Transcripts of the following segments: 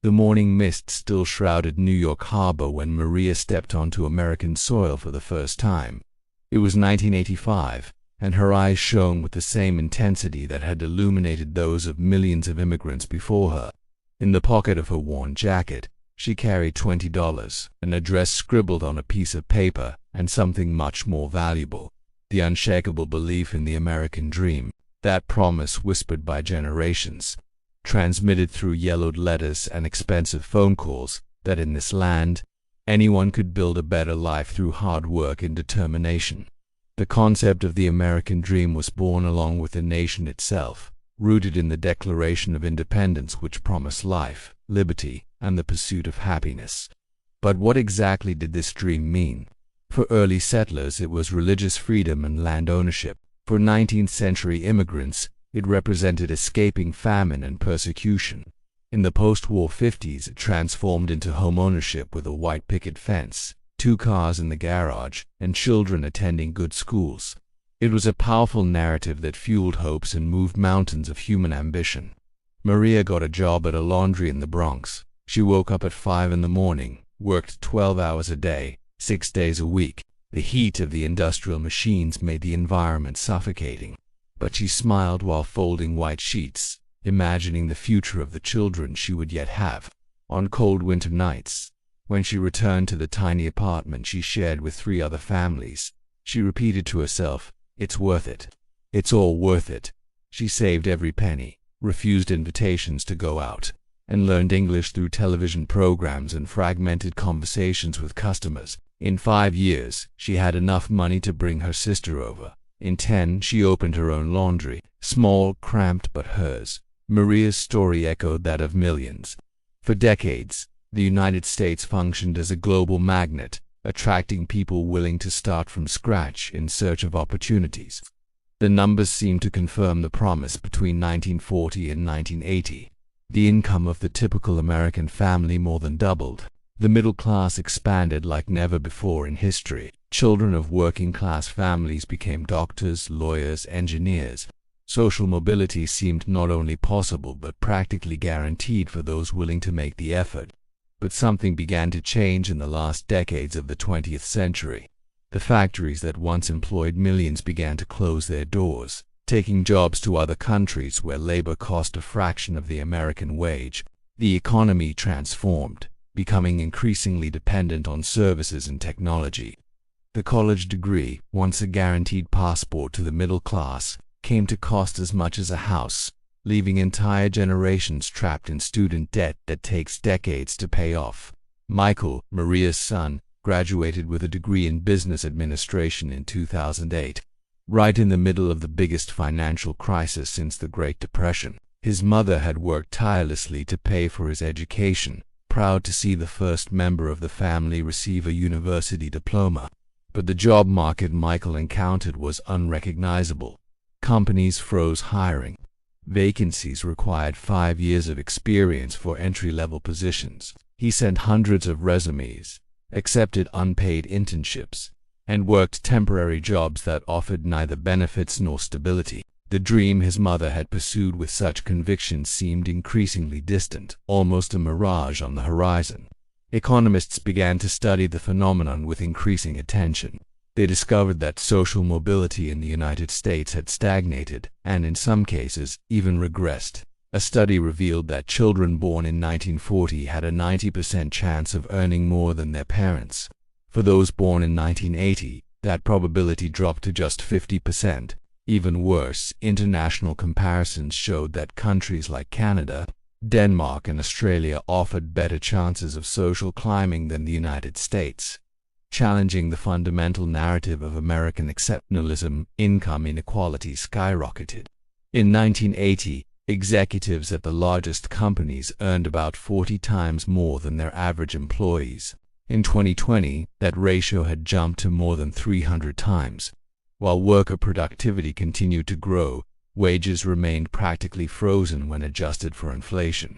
The morning mist still shrouded New York Harbor when Maria stepped onto American soil for the first time. It was 1985, and her eyes shone with the same intensity that had illuminated those of millions of immigrants before her. In the pocket of her worn jacket, she carried $20, an address scribbled on a piece of paper, and something much more valuable: the unshakable belief in the American dream, that promise whispered by generations, transmitted through yellowed letters and expensive phone calls, that in this land, anyone could build a better life through hard work and determination. The concept of the American dream was born along with the nation itself, rooted in the Declaration of Independence, which promised life, liberty, and the pursuit of happiness. But what exactly did this dream mean? For early settlers, it was religious freedom and land ownership. For 19th-century immigrants, it represented escaping famine and persecution. In the post-war 50s, it transformed into home ownership with a white picket fence, 2 cars in the garage, and children attending good schools. It was a powerful narrative that fueled hopes and moved mountains of human ambition. Maria got a job at a laundry in the Bronx. She woke up at 5 in the morning, worked 12 hours a day, 6 days a week. The heat of the industrial machines made the environment suffocating. But she smiled while folding white sheets, imagining the future of the children she would yet have. On cold winter nights, when she returned to the tiny apartment she shared with 3 other families, she repeated to herself, "It's worth it. It's all worth it." She saved every penny, refused invitations to go out, and learned English through television programs and fragmented conversations with customers. In 5 years, she had enough money to bring her sister over. In 10, she opened her own laundry, small, cramped, but hers. Maria's story echoed that of millions. For decades, the United States functioned as a global magnet, attracting people willing to start from scratch in search of opportunities. The numbers seem to confirm the promise. Between 1940 and 1980, the income of the typical American family more than doubled. The middle class expanded like never before in history. Children of working-class families became doctors, lawyers, engineers. Social mobility seemed not only possible but practically guaranteed for those willing to make the effort. But something began to change in the last decades of the 20th century. The factories that once employed millions began to close their doors, taking jobs to other countries where labor cost a fraction of the American wage. The economy transformed, becoming increasingly dependent on services and technology. The college degree, once a guaranteed passport to the middle class, came to cost as much as a house, leaving entire generations trapped in student debt that takes decades to pay off. Michael, Maria's son, graduated with a degree in business administration in 2008, right in the middle of the biggest financial crisis since the Great Depression. His mother had worked tirelessly to pay for his education, proud to see the first member of the family receive a university diploma. But the job market Michael encountered was unrecognizable. Companies froze hiring. Vacancies required 5 years of experience for entry-level positions. He sent hundreds of resumes, accepted unpaid internships, and worked temporary jobs that offered neither benefits nor stability. The dream his mother had pursued with such conviction seemed increasingly distant, almost a mirage on the horizon. Economists began to study the phenomenon with increasing attention. They discovered that social mobility in the United States had stagnated, and in some cases, even regressed. A study revealed that children born in 1940 had a 90% chance of earning more than their parents. For those born in 1980, that probability dropped to just 50%. Even worse, international comparisons showed that countries like Canada, Denmark, and Australia offered better chances of social climbing than the United States. Challenging the fundamental narrative of American exceptionalism, income inequality skyrocketed. In 1980, executives at the largest companies earned about 40 times more than their average employees. In 2020, that ratio had jumped to more than 300 times. While worker productivity continued to grow, wages remained practically frozen when adjusted for inflation.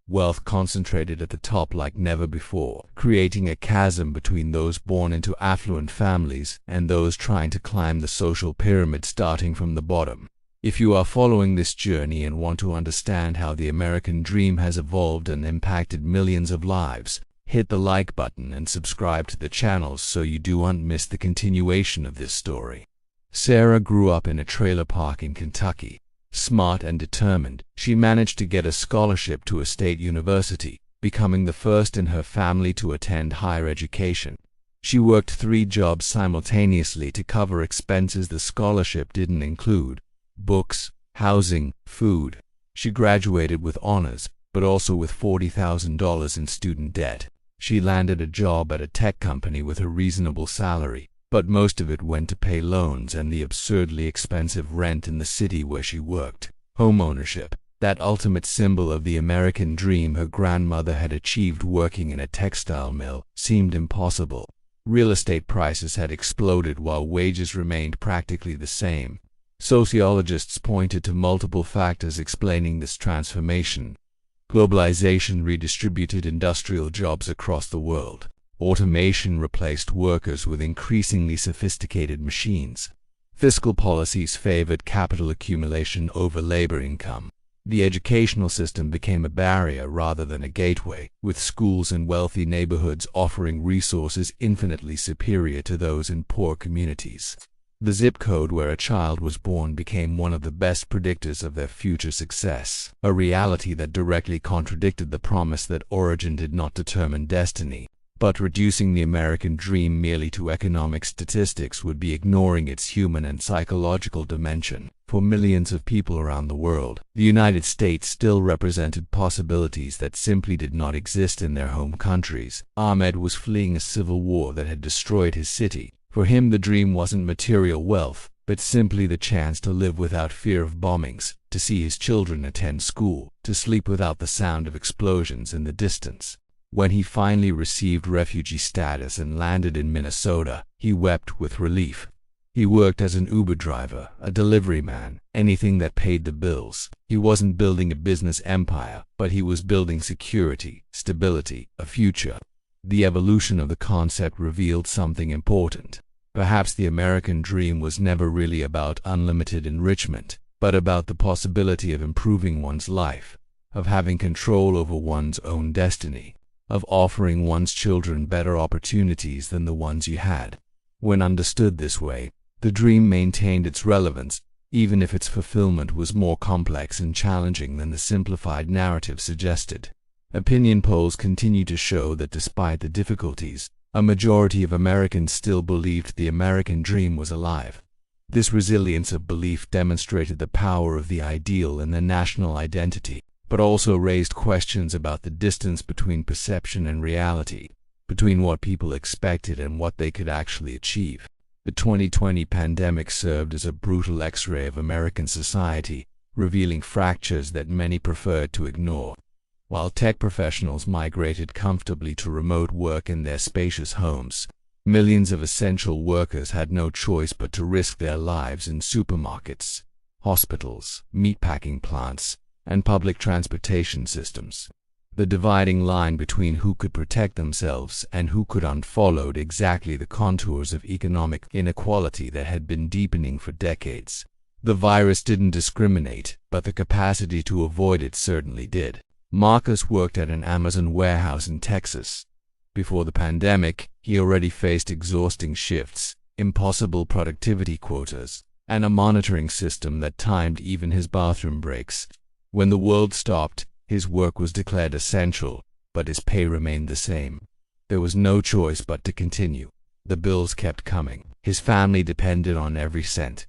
Wealth concentrated at the top like never before, creating a chasm between those born into affluent families and those trying to climb the social pyramid starting from the bottom. If you are following this journey and want to understand how the American dream has evolved and impacted millions of lives, hit the like button and subscribe to the channel so you don't miss the continuation of this story. Sarah grew up in a trailer park in Kentucky. Smart and determined, she managed to get a scholarship to a state university, becoming the first in her family to attend higher education. She worked 3 jobs simultaneously to cover expenses the scholarship didn't include: books, housing, food. She graduated with honors, but also with $40,000 in student debt. She landed a job at a tech company with a reasonable salary, but most of it went to pay loans and the absurdly expensive rent in the city where she worked. Homeownership, that ultimate symbol of the American dream her grandmother had achieved working in a textile mill, seemed impossible. Real estate prices had exploded while wages remained practically the same. Sociologists pointed to multiple factors explaining this transformation. Globalization redistributed industrial jobs across the world. Automation replaced workers with increasingly sophisticated machines. Fiscal policies favored capital accumulation over labor income. The educational system became a barrier rather than a gateway, with schools in wealthy neighborhoods offering resources infinitely superior to those in poor communities. The zip code where a child was born became one of the best predictors of their future success, a reality that directly contradicted the promise that origin did not determine destiny. But reducing the American dream merely to economic statistics would be ignoring its human and psychological dimension. For millions of people around the world, the United States still represented possibilities that simply did not exist in their home countries. Ahmed was fleeing a civil war that had destroyed his city. For him, the dream wasn't material wealth, but simply the chance to live without fear of bombings, to see his children attend school, to sleep without the sound of explosions in the distance. When he finally received refugee status and landed in Minnesota, he wept with relief. He worked as an Uber driver, a delivery man, anything that paid the bills. He wasn't building a business empire, but he was building security, stability, a future. The evolution of the concept revealed something important. Perhaps the American dream was never really about unlimited enrichment, but about the possibility of improving one's life, of having control over one's own destiny, of offering one's children better opportunities than the ones you had. When understood this way, the dream maintained its relevance, even if its fulfillment was more complex and challenging than the simplified narrative suggested. Opinion polls continue to show that despite the difficulties, a majority of Americans still believed the American dream was alive. This resilience of belief demonstrated the power of the ideal and the national identity, but also raised questions about the distance between perception and reality, between what people expected and what they could actually achieve. The 2020 pandemic served as a brutal X-ray of American society, revealing fractures that many preferred to ignore. While tech professionals migrated comfortably to remote work in their spacious homes, millions of essential workers had no choice but to risk their lives in supermarkets, hospitals, meatpacking plants, and public transportation systems. The dividing line between who could protect themselves and who could unfollowed exactly the contours of economic inequality that had been deepening for decades. The virus didn't discriminate, but the capacity to avoid it certainly did. Marcus worked at an Amazon warehouse in Texas. Before the pandemic, he already faced exhausting shifts, impossible productivity quotas, and a monitoring system that timed even his bathroom breaks. When the world stopped, his work was declared essential, but his pay remained the same. There was no choice but to continue. The bills kept coming. His family depended on every cent.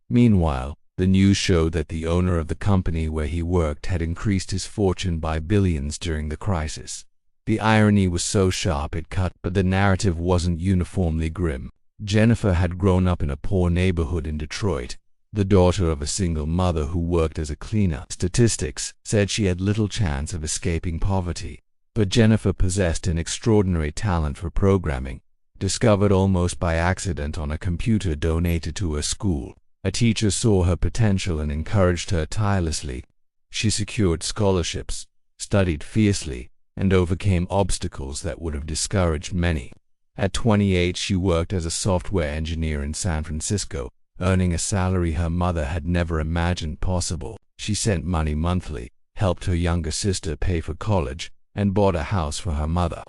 Meanwhile, the news showed that the owner of the company where he worked had increased his fortune by billions during the crisis. The irony was so sharp it cut, but the narrative wasn't uniformly grim. Jennifer had grown up in a poor neighborhood in Detroit, the daughter of a single mother who worked as a cleaner. Statistics said she had little chance of escaping poverty. But Jennifer possessed an extraordinary talent for programming, discovered almost by accident on a computer donated to her school. A teacher saw her potential and encouraged her tirelessly. She secured scholarships, studied fiercely, and overcame obstacles that would have discouraged many. At 28, she worked as a software engineer in San Francisco, earning a salary her mother had never imagined possible. She sent money monthly, helped her younger sister pay for college, and bought a house for her mother.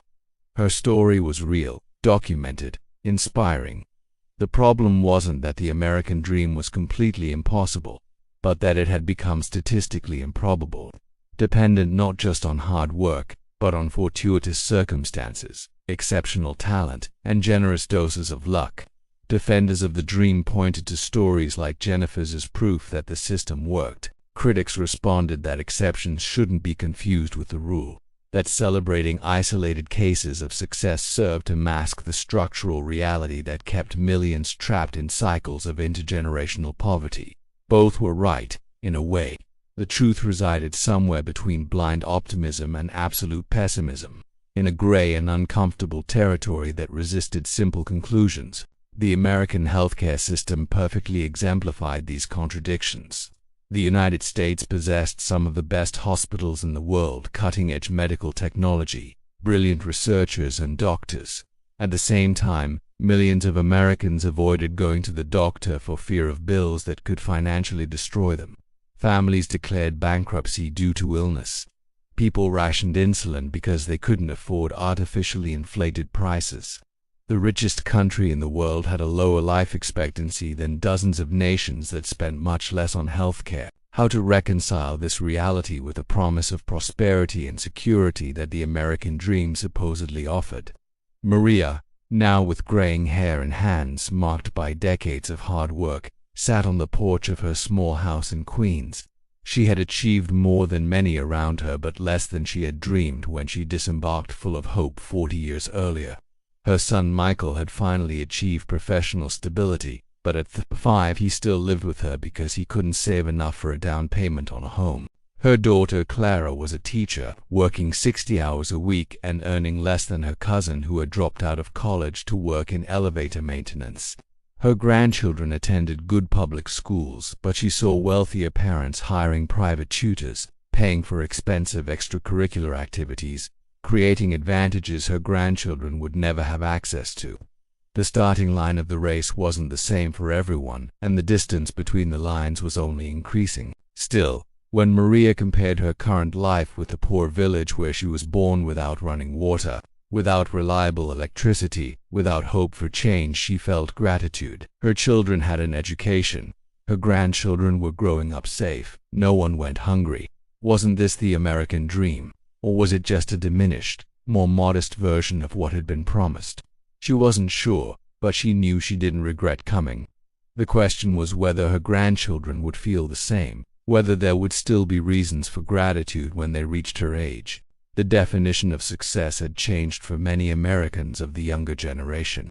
Her story was real, documented, inspiring. The problem wasn't that the American dream was completely impossible, but that it had become statistically improbable, dependent not just on hard work, but on fortuitous circumstances, exceptional talent, and generous doses of luck. Defenders of the dream pointed to stories like Jennifer's as proof that the system worked. Critics responded that exceptions shouldn't be confused with the rule, that celebrating isolated cases of success served to mask the structural reality that kept millions trapped in cycles of intergenerational poverty. Both were right, in a way. The truth resided somewhere between blind optimism and absolute pessimism, in a gray and uncomfortable territory that resisted simple conclusions. The American healthcare system perfectly exemplified these contradictions. The United States possessed some of the best hospitals in the world, cutting-edge medical technology, brilliant researchers and doctors. At the same time, millions of Americans avoided going to the doctor for fear of bills that could financially destroy them. Families declared bankruptcy due to illness. People rationed insulin because they couldn't afford artificially inflated prices. The richest country in the world had a lower life expectancy than dozens of nations that spent much less on healthcare. How to reconcile this reality with the promise of prosperity and security that the American dream supposedly offered? Maria, now with graying hair and hands marked by decades of hard work, sat on the porch of her small house in Queens. She had achieved more than many around her, but less than she had dreamed when she disembarked full of hope 40 years earlier. Her son Michael had finally achieved professional stability, but at 5 he still lived with her because he couldn't save enough for a down payment on a home. Her daughter Clara was a teacher, working 60 hours a week and earning less than her cousin who had dropped out of college to work in elevator maintenance. Her grandchildren attended good public schools, but she saw wealthier parents hiring private tutors, paying for expensive extracurricular activities, creating advantages her grandchildren would never have access to. The starting line of the race wasn't the same for everyone, and the distance between the lines was only increasing. Still, when Maria compared her current life with the poor village where she was born without running water, without reliable electricity, without hope for change, she felt gratitude. Her children had an education. Her grandchildren were growing up safe. No one went hungry. Wasn't this the American dream? Or was it just a diminished, more modest version of what had been promised? She wasn't sure, but she knew she didn't regret coming. The question was whether her grandchildren would feel the same, whether there would still be reasons for gratitude when they reached her age. The definition of success had changed for many Americans of the younger generation.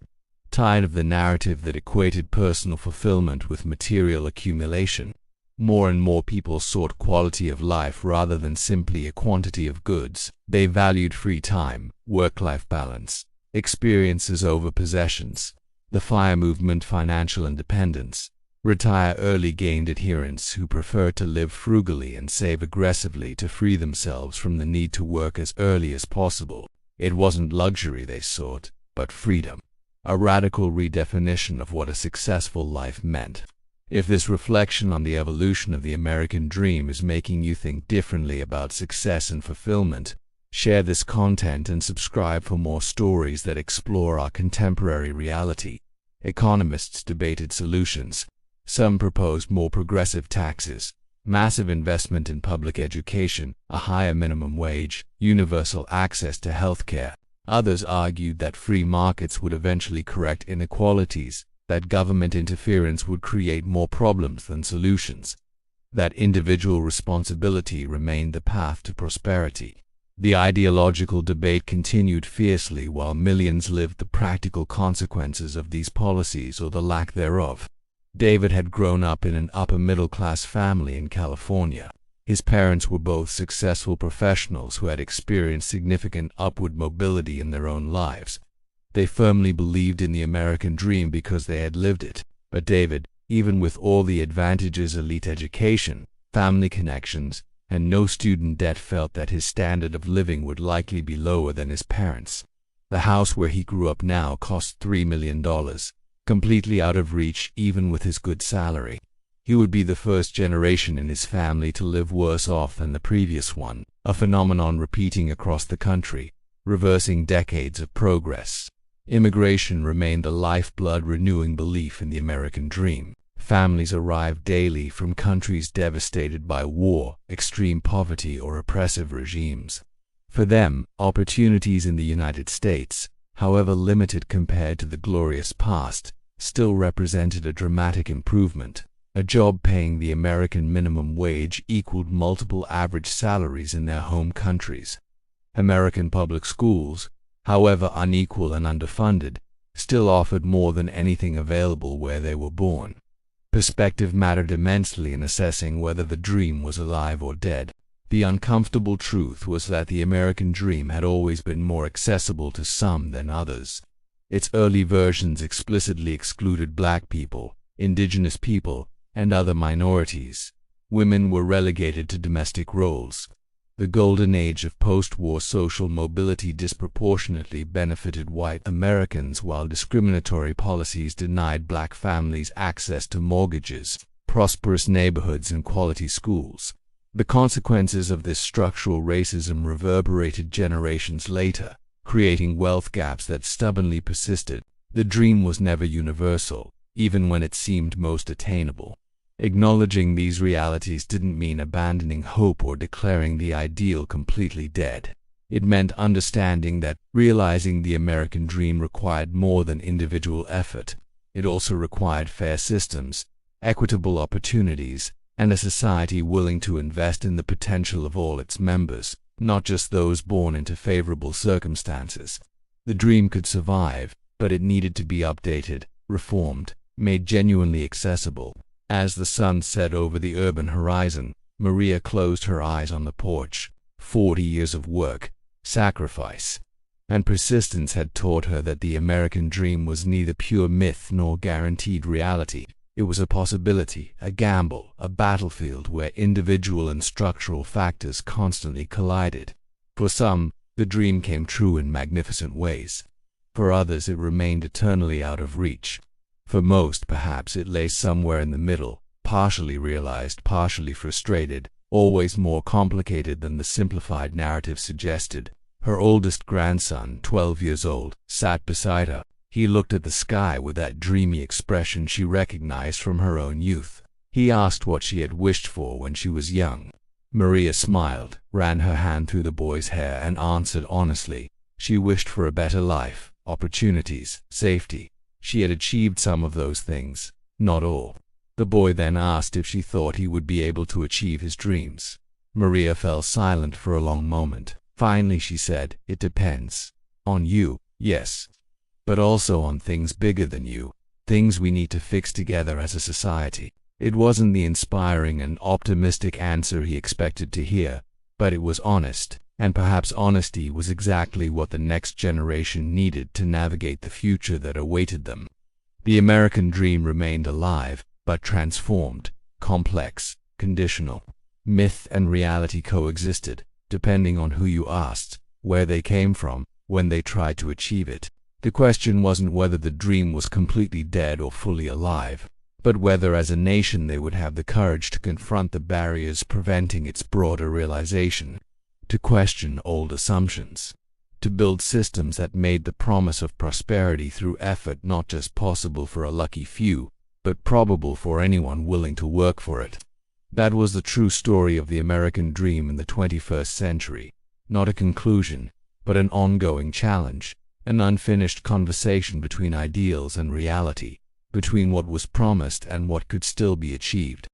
Tired of the narrative that equated personal fulfillment with material accumulation, more and more people sought quality of life rather than simply a quantity of goods. They valued free time, work-life balance, experiences over possessions. The FIRE movement, financial independence. Retire early gained adherents who preferred to live frugally and save aggressively to free themselves from the need to work as early as possible. It wasn't luxury they sought, but freedom. A radical redefinition of what a successful life meant. If this reflection on the evolution of the American dream is making you think differently about success and fulfillment, share this content and subscribe for more stories that explore our contemporary reality. Economists debated solutions. Some proposed more progressive taxes, massive investment in public education, a higher minimum wage, universal access to healthcare. Others argued that free markets would eventually correct inequalities, that government interference would create more problems than solutions, that individual responsibility remained the path to prosperity. The ideological debate continued fiercely while millions lived the practical consequences of these policies or the lack thereof. David had grown up in an upper-middle-class family in California. His parents were both successful professionals who had experienced significant upward mobility in their own lives. They firmly believed in the American dream because they had lived it. But David, even with all the advantages, elite education, family connections, and no student debt, felt that his standard of living would likely be lower than his parents'. The house where he grew up now cost $3 million. completely out of reach even with his good salary. He would be the first generation in his family to live worse off than the previous one, a phenomenon repeating across the country, reversing decades of progress. Immigration remained the lifeblood renewing belief in the American dream. Families arrived daily from countries devastated by war, extreme poverty, or oppressive regimes. For them, opportunities in the United States, however limited compared to the glorious past, still represented a dramatic improvement. A job paying the American minimum wage equaled multiple average salaries in their home countries. American public schools, however unequal and underfunded, still offered more than anything available where they were born. Perspective mattered immensely in assessing whether the dream was alive or dead. The uncomfortable truth was that the American dream had always been more accessible to some than others. Its early versions explicitly excluded black people, indigenous people, and other minorities. Women were relegated to domestic roles. The golden age of post-war social mobility disproportionately benefited white Americans while discriminatory policies denied black families access to mortgages, prosperous neighborhoods, and quality schools. The consequences of this structural racism reverberated generations later, creating wealth gaps that stubbornly persisted. The dream was never universal, even when it seemed most attainable. Acknowledging these realities didn't mean abandoning hope or declaring the ideal completely dead. It meant understanding that realizing the American dream required more than individual effort. It also required fair systems, equitable opportunities, and a society willing to invest in the potential of all its members, not just those born into favorable circumstances. The dream could survive, but it needed to be updated, reformed, made genuinely accessible. As the sun set over the urban horizon, Maria closed her eyes on the porch. 40 years of work, sacrifice, and persistence had taught her that the American dream was neither pure myth nor guaranteed reality. It was a possibility, a gamble, a battlefield where individual and structural factors constantly collided. For some, the dream came true in magnificent ways. For others, it remained eternally out of reach. For most, perhaps, it lay somewhere in the middle, partially realized, partially frustrated, always more complicated than the simplified narrative suggested. Her oldest grandson, 12 years old, sat beside her. He looked at the sky with that dreamy expression she recognized from her own youth. He asked what she had wished for when she was young. Maria smiled, ran her hand through the boy's hair, and answered honestly. She wished for a better life, opportunities, safety. She had achieved some of those things, not all. The boy then asked if she thought he would be able to achieve his dreams. Maria fell silent for a long moment. Finally she said, "It depends. On you, yes. But also on things bigger than you, things we need to fix together as a society." It wasn't the inspiring and optimistic answer he expected to hear, but it was honest, and perhaps honesty was exactly what the next generation needed to navigate the future that awaited them. The American dream remained alive, but transformed, complex, conditional. Myth and reality coexisted, depending on who you asked, where they came from, when they tried to achieve it. The question wasn't whether the dream was completely dead or fully alive, but whether as a nation they would have the courage to confront the barriers preventing its broader realization, to question old assumptions, to build systems that made the promise of prosperity through effort not just possible for a lucky few, but probable for anyone willing to work for it. That was the true story of the American dream in the 21st century, not a conclusion, but an ongoing challenge, an unfinished conversation between ideals and reality, between what was promised and what could still be achieved.